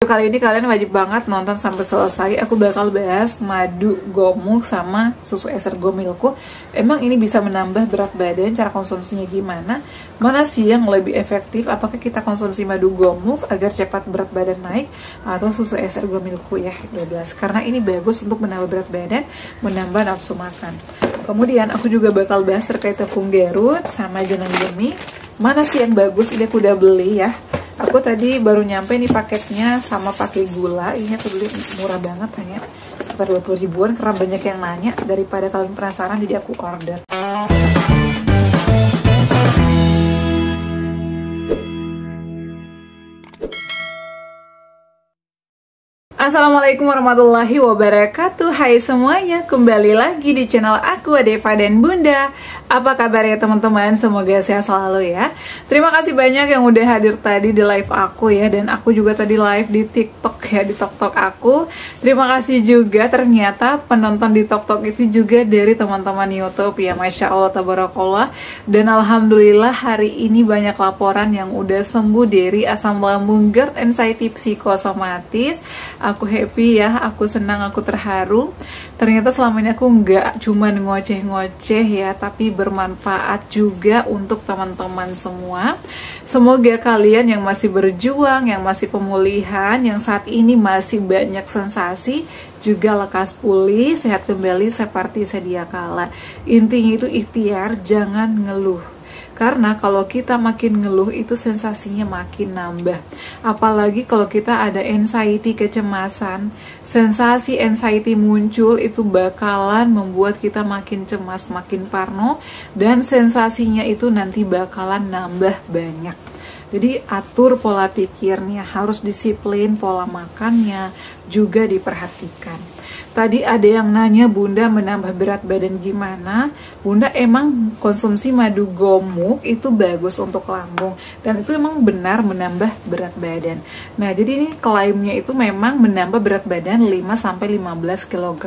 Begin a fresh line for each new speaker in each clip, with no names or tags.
Kali ini kalian wajib banget nonton sampai selesai. Aku bakal bahas madu gomuk sama susu eser gomilku. Emang ini bisa menambah berat badan, cara konsumsinya gimana? Mana sih yang lebih efektif? Apakah kita konsumsi madu gomuk agar cepat berat badan naik, atau susu eser gomilku ya 12? Karena ini bagus untuk menambah berat badan, menambah nafsu makan. Kemudian aku juga bakal bahas terkait tepung Garut sama jenang gemi. Mana sih yang bagus? Ini aku udah beli ya. Aku tadi baru nyampe nih paketnya sama pakai gula. Ini aku beli murah banget, hanya sekitar 20 ribuan karena banyak yang nanya. Daripada kalian penasaran, jadi aku order. Assalamualaikum warahmatullahi wabarakatuh. Hai semuanya, kembali lagi di channel aku Deva dan Bunda. Apa kabarnya teman-teman? Semoga sehat selalu ya. Terima kasih banyak yang udah hadir tadi di live aku ya. Dan aku juga tadi live di TikTok ya, di TokTok aku. Terima kasih juga, ternyata penonton di TokTok itu juga dari teman-teman YouTube ya. Masya Allah, tabarakallah. Dan alhamdulillah hari ini banyak laporan yang udah sembuh dari asam lambung, GERD, anxiety psikosomatis. Aku happy ya, aku senang, aku terharu. Ternyata selama ini aku nggak cuma ngoceh-ngoceh ya, tapi bermanfaat juga untuk teman-teman semua. Semoga kalian yang masih berjuang, yang masih pemulihan, yang saat ini masih banyak sensasi, juga lekas pulih, sehat kembali seperti sedia kala. Intinya itu ikhtiar, jangan ngeluh. Karena kalau kita makin ngeluh itu sensasinya makin nambah. Apalagi kalau kita ada anxiety, kecemasan, sensasi anxiety muncul itu bakalan membuat kita makin cemas, makin parno, dan sensasinya itu nanti bakalan nambah banyak. Jadi atur pola pikirnya, harus disiplin, pola makannya juga diperhatikan. Tadi ada yang nanya, Bunda menambah berat badan gimana? Bunda, emang konsumsi madu gomuk itu bagus untuk lambung, dan itu emang benar menambah berat badan. Nah, jadi ini klaimnya itu memang menambah berat badan 5-15 kg.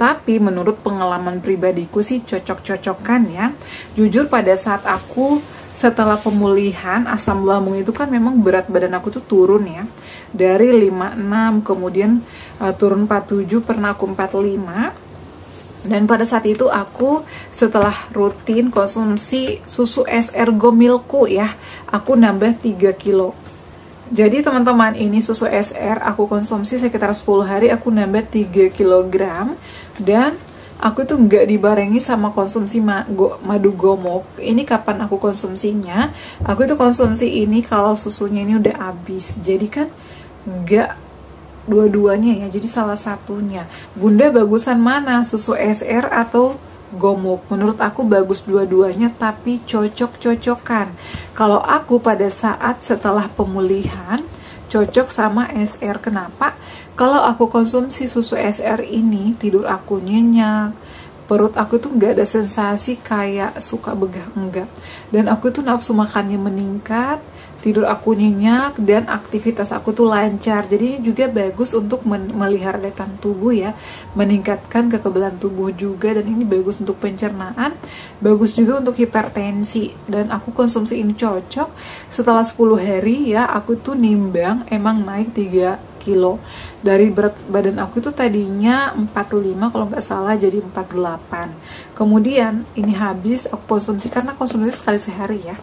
Tapi menurut pengalaman pribadiku sih cocok-cocokan ya. Jujur pada saat aku setelah pemulihan asam lambung itu kan memang berat badan aku tuh turun ya, dari 56 kemudian turun 47, pernah aku 45. Dan pada saat itu aku setelah rutin konsumsi susu eser gomilku ya, aku nambah 3 kilo. Jadi teman-teman, ini susu eser aku konsumsi sekitar 10 hari, aku nambah 3 kg. Dan aku tuh nggak dibarengi sama konsumsi madu gomuk. Ini kapan aku konsumsinya? Aku itu konsumsi ini kalau susunya ini udah habis. Jadi kan nggak dua-duanya ya, jadi salah satunya. Bunda, bagusan mana? Susu eser atau gomuk? Menurut aku bagus dua-duanya, tapi cocok-cocokan. Kalau aku pada saat setelah pemulihan cocok sama eser. Kenapa? Kalau aku konsumsi susu eser ini, tidur aku nyenyak, perut aku tuh nggak ada sensasi kayak suka begah, enggak. Dan aku tuh nafsu makannya meningkat, tidur aku nyenyak, dan aktivitas aku tuh lancar. Jadi ini juga bagus untuk melihara daya tahan tubuh ya, meningkatkan kekebalan tubuh juga, dan ini bagus untuk pencernaan, bagus juga untuk hipertensi. Dan aku konsumsi ini cocok. Setelah 10 hari ya, aku tuh nimbang emang naik 3 kilo. Dari berat badan aku itu tadinya 45 kalau nggak salah jadi 48. Kemudian ini habis aku konsumsi, karena konsumsi sekali sehari ya,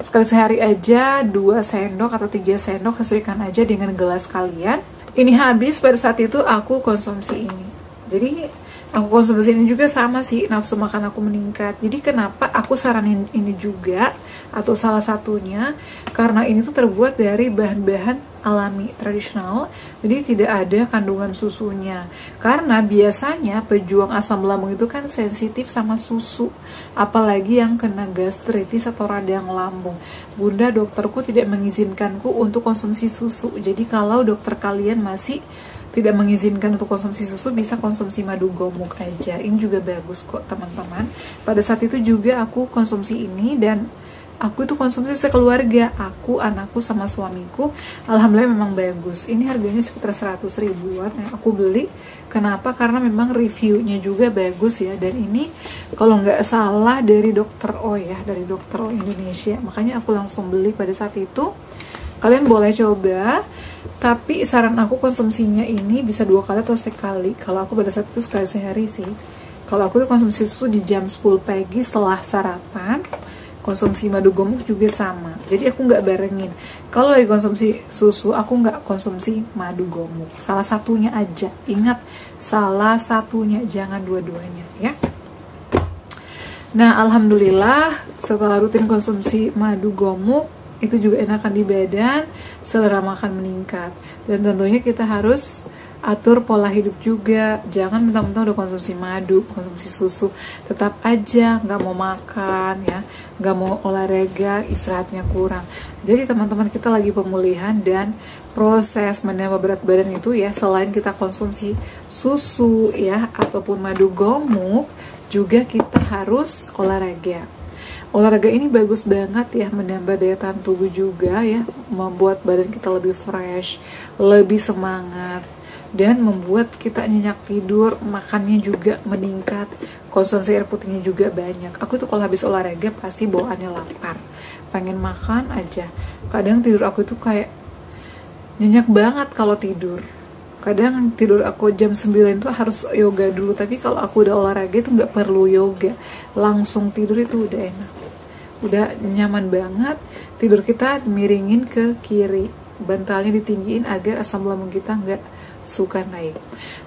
sekali sehari aja 2 sendok atau 3 sendok, sesuaikan aja dengan gelas kalian. Ini habis pada saat itu aku konsumsi ini. Jadi aku konsumsi ini juga sama sih, nafsu makan aku meningkat. Jadi kenapa aku saranin ini juga, atau salah satunya karena ini tuh terbuat dari bahan-bahan alami tradisional, jadi tidak ada kandungan susunya. Karena biasanya pejuang asam lambung itu kan sensitif sama susu, apalagi yang kena gastritis atau radang lambung. Bunda, dokterku tidak mengizinkanku untuk konsumsi susu. Jadi kalau dokter kalian masih tidak mengizinkan untuk konsumsi susu, bisa konsumsi madu gomuk aja. Ini juga bagus kok teman-teman. Pada saat itu juga aku konsumsi ini, dan aku tuh konsumsi sekeluarga, aku, anakku, sama suamiku. Alhamdulillah memang bagus. Ini harganya sekitar 100 ribuan yang aku beli. Kenapa? Karena memang reviewnya juga bagus ya. Dan ini kalau nggak salah dari Dokter O ya, dari Dokter O Indonesia. Makanya aku langsung beli pada saat itu. Kalian boleh coba. Tapi saran aku konsumsinya ini bisa 2 kali atau sekali. Kalau aku pada saat itu sekali sehari sih. Kalau aku tuh konsumsi susu di jam 10 pagi setelah sarapan. Konsumsi madu gomuk juga sama. Jadi aku nggak barengin. Kalau lagi konsumsi susu, aku nggak konsumsi madu gomuk. Salah satunya aja. Ingat, salah satunya, jangan dua-duanya ya. Nah, alhamdulillah setelah rutin konsumsi madu gomuk, itu juga enakan di badan, selera makan meningkat. Dan tentunya kita harus atur pola hidup juga. Jangan mentang-mentang udah konsumsi madu, konsumsi susu, tetap aja nggak mau makan ya, nggak mau olahraga, istirahatnya kurang. Jadi teman-teman, kita lagi pemulihan dan proses menambah berat badan itu ya, selain kita konsumsi susu ya ataupun madu gomuk, juga kita harus olahraga. Olahraga ini bagus banget ya, menambah daya tahan tubuh juga ya, membuat badan kita lebih fresh, lebih semangat, dan membuat kita nyenyak tidur, makannya juga meningkat, konsumsi air putihnya juga banyak. Aku tuh kalau habis olahraga pasti bawaannya lapar, pengen makan aja. Kadang tidur aku tuh kayak nyenyak banget kalau tidur. Kadang tidur aku jam 9 tuh harus yoga dulu, tapi kalau aku udah olahraga itu nggak perlu yoga, langsung tidur itu udah enak, udah nyaman banget. Tidur kita miringin ke kiri, bantalnya ditinggiin agar asam lambung kita nggak suka naik.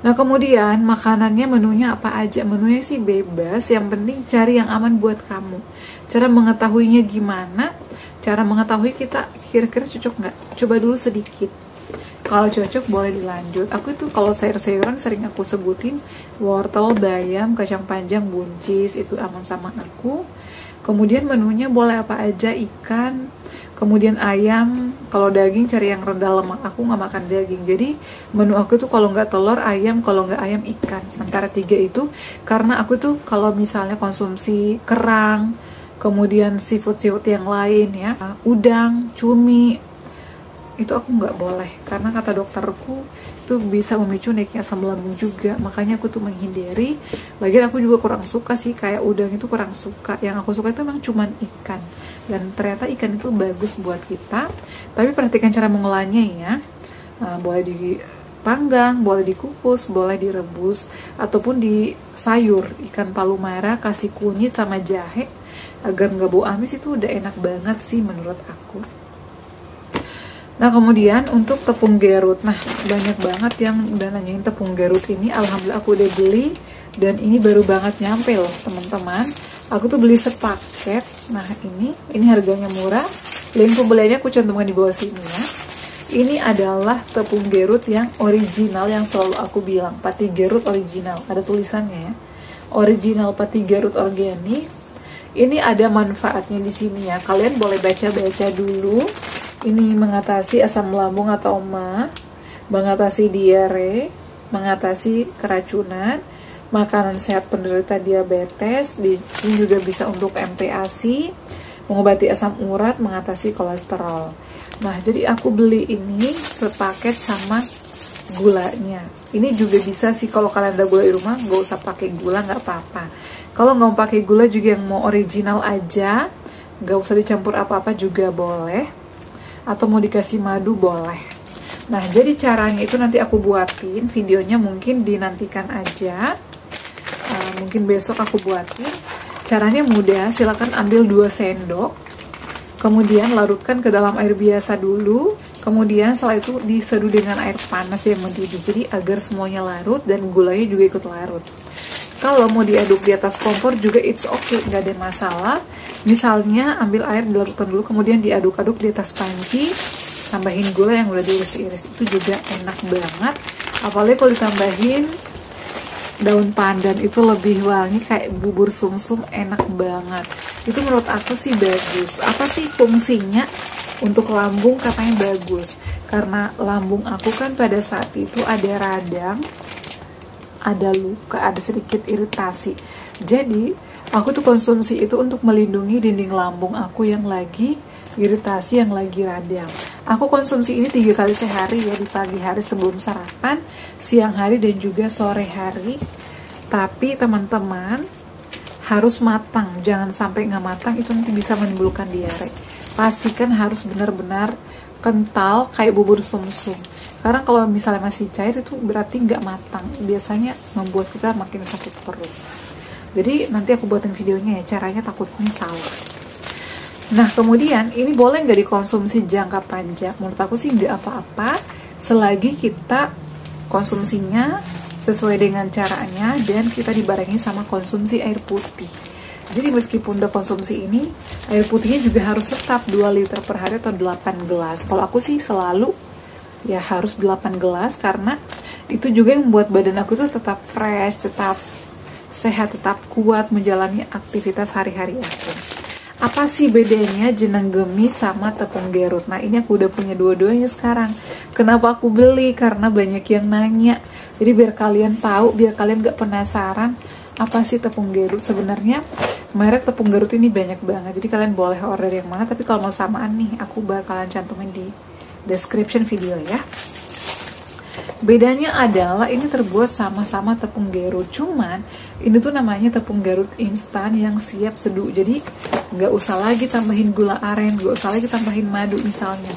Nah, kemudian makanannya, menunya apa aja? Menunya sih bebas, yang penting cari yang aman buat kamu. Cara mengetahuinya gimana? Cara mengetahui kita kira-kira cocok nggak? Coba dulu sedikit. Kalau cocok boleh dilanjut. Aku itu kalau sayur-sayuran sering aku sebutin wortel, bayam, kacang panjang, buncis, itu aman sama aku. Kemudian menunya boleh apa aja, ikan, kemudian ayam. Kalau daging cari yang rendah lemak, aku nggak makan daging. Jadi menu aku tuh kalau nggak telur ayam, kalau nggak ayam ikan, antara 3 itu. Karena aku tuh kalau misalnya konsumsi kerang, kemudian seafood yang lain ya, udang, cumi, itu aku nggak boleh, karena kata dokterku itu bisa memicu naiknya asam lambung juga. Makanya aku tuh menghindari. Lagian aku juga kurang suka sih, kayak udang itu kurang suka. Yang aku suka itu memang cuman ikan, dan ternyata ikan itu bagus buat kita. Tapi perhatikan cara mengolahnya ya. Boleh dipanggang, boleh dikukus, boleh direbus, ataupun di sayur. Ikan palumara kasih kunyit sama jahe agar nggak bau amis, itu udah enak banget sih menurut aku. Nah, kemudian untuk tepung Garut, nah banyak banget yang udah nanyain tepung Garut ini. Alhamdulillah aku udah beli, dan ini baru banget nyampe loh teman-teman. Aku tuh beli sepaket. Nah, ini harganya murah. Link pembeliannya aku cantumkan di bawah sini ya. Ini adalah tepung Garut yang original, yang selalu aku bilang, Pati Garut original. Ada tulisannya ya, original Pati Garut organik. Ini ada manfaatnya di sini ya. Kalian boleh baca-baca dulu. Ini mengatasi asam lambung atau MA, mengatasi diare, mengatasi keracunan, makanan sehat penderita diabetes. Di sini juga bisa untuk MPASI, mengobati asam urat, mengatasi kolesterol. Nah, jadi aku beli ini sepaket sama gulanya. Ini juga bisa sih kalau kalian ada gula di rumah, nggak usah pakai gula, nggak apa-apa. Kalau nggak mau pakai gula juga, yang mau original aja, nggak usah dicampur apa-apa juga boleh. Atau mau dikasih madu boleh. Nah, jadi caranya itu nanti aku buatin videonya, mungkin dinantikan aja. Mungkin besok aku buatin. Caranya mudah, silakan ambil 2 sendok. Kemudian larutkan ke dalam air biasa dulu. Kemudian setelah itu diseduh dengan air panas yang mendidih. Jadi agar semuanya larut dan gulanya juga ikut larut. Kalau mau diaduk di atas kompor juga it's okay, nggak ada masalah. Misalnya ambil air dilarutkan dulu, kemudian diaduk-aduk di atas panci, tambahin gula yang udah diiris-iris, itu juga enak banget. Apalagi kalau ditambahin daun pandan, itu lebih wangi, kayak bubur sumsum, enak banget. Itu menurut aku sih bagus. Apa sih fungsinya? Untuk lambung katanya bagus, karena lambung aku kan pada saat itu ada radang, ada luka, ada sedikit iritasi. Jadi aku tuh konsumsi itu untuk melindungi dinding lambung aku yang lagi iritasi, yang lagi radang. Aku konsumsi ini 3 kali sehari ya, di pagi hari sebelum sarapan, siang hari, dan juga sore hari. Tapi teman-teman harus matang, jangan sampai nggak matang, itu nanti bisa menimbulkan diare. Pastikan harus benar-benar kental kayak bubur sumsum. Karena kalau misalnya masih cair itu berarti nggak matang, biasanya membuat kita makin sakit perut. Jadi nanti aku buatin videonya ya, caranya takutnya salah. Nah kemudian ini boleh nggak dikonsumsi jangka panjang? Menurut aku sih nggak apa-apa, selagi kita konsumsinya sesuai dengan caranya dan kita dibarengi sama konsumsi air putih. Jadi meskipun udah konsumsi ini, air putihnya juga harus tetap 2 liter per hari atau 8 gelas. Kalau aku sih selalu ya harus 8 gelas, karena itu juga yang membuat badan aku tuh tetap fresh, tetap sehat, tetap kuat menjalani aktivitas hari-hari aku. Apa sih bedanya jenang gemi sama tepung gerut? Nah ini aku udah punya dua-duanya sekarang. Kenapa aku beli? Karena banyak yang nanya. Jadi biar kalian tahu, biar kalian gak penasaran apa sih tepung gerut. Sebenarnya merek tepung gerut ini banyak banget. Jadi kalian boleh order yang mana. Tapi kalau mau samaan nih, aku bakalan cantumin di description video ya. Bedanya adalah ini terbuat sama-sama tepung gerut, cuman ini tuh namanya tepung gerut instan yang siap seduh. Jadi nggak usah lagi tambahin gula aren, nggak usah lagi tambahin madu misalnya.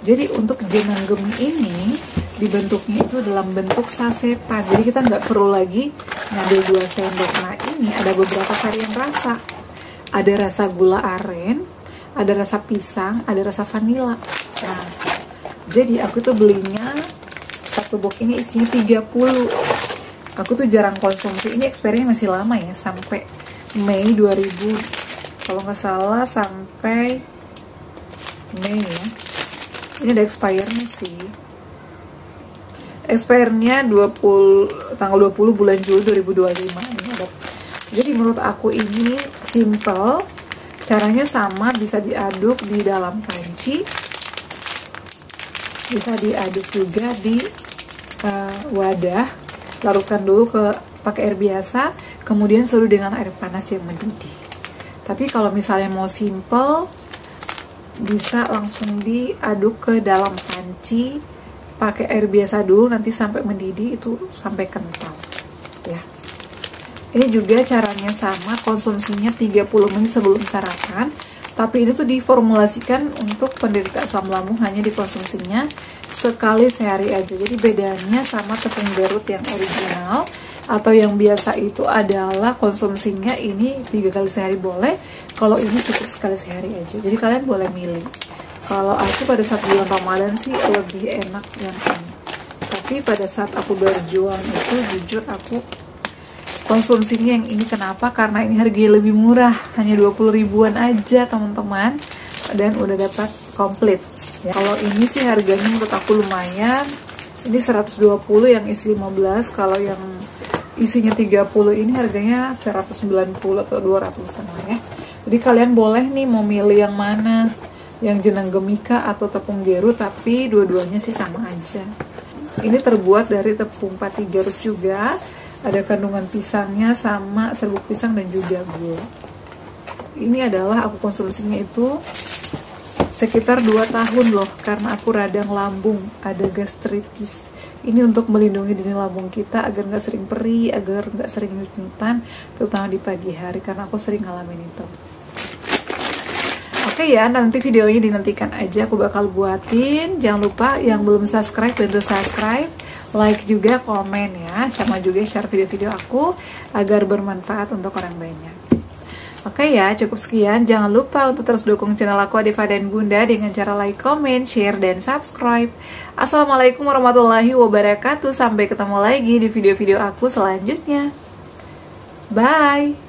Jadi untuk jenang gemi ini dibentuknya itu dalam bentuk sasetan. Jadi kita nggak perlu lagi ngambil 2 sendok. Nah ini ada beberapa varian rasa. Ada rasa gula aren, ada rasa pisang, ada rasa vanila. Nah jadi aku tuh belinya satu box ini isinya 30. Aku tuh jarang konsumsi. Ini expiry-nya masih lama ya, sampai Mei 2000 kalau nggak salah, sampai Mei ya. Ini ada expire-nya sih. Expire-nya tanggal 20 bulan Juli 2025 ini ada. Jadi menurut aku ini simple. Caranya sama, bisa diaduk di dalam panci, bisa diaduk juga di wadah. Larutkan dulu pakai air biasa, kemudian seduh dengan air panas yang mendidih. Tapi kalau misalnya mau simple, bisa langsung diaduk ke dalam panci pakai air biasa dulu, nanti sampai mendidih, itu sampai kental ya. Ini juga caranya sama, konsumsinya 30 menit sebelum sarapan. Tapi ini tuh diformulasikan untuk penderita asam lambung, hanya dikonsumsinya sekali sehari aja. Jadi bedanya sama tepung gerut yang original atau yang biasa itu adalah konsumsinya ini 3 kali sehari boleh, kalau ini cukup sekali sehari aja. Jadi kalian boleh milih. Kalau aku pada saat bulan Ramadan sih lebih enak yang ini. Tapi pada saat aku berjuang itu jujur aku konsumsinya yang ini. Kenapa? Karena ini harganya lebih murah, hanya 20 ribuan aja teman-teman, dan udah dapat komplit ya. Kalau ini sih harganya menurut aku lumayan. Ini 120 yang isi 15, kalau yang isinya 30 ini harganya 190 atau 200-an lah ya. Jadi kalian boleh nih mau milih yang mana, yang jenang gemika atau tepung gerut, tapi dua-duanya sih sama aja. Ini terbuat dari tepung pati gerut juga. Ada kandungan pisangnya sama serbuk pisang dan juga gula. Ini adalah aku konsumsinya itu sekitar 2 tahun loh, karena aku radang lambung, ada gastritis. Ini untuk melindungi dinding lambung kita agar nggak sering perih, agar nggak sering nyut-nyutan, terutama di pagi hari, karena aku sering ngalamin itu. Oke ya, nanti videonya dinantikan aja, aku bakal buatin. Jangan lupa yang belum subscribe, bantu subscribe, like juga, komen ya, sama juga share video-video aku agar bermanfaat untuk orang banyak. Oke ya, cukup sekian. Jangan lupa untuk terus dukung channel aku Adeva dan Bunda dengan cara like, comment, share, dan subscribe. Assalamualaikum warahmatullahi wabarakatuh. Sampai ketemu lagi di video-video aku selanjutnya. Bye.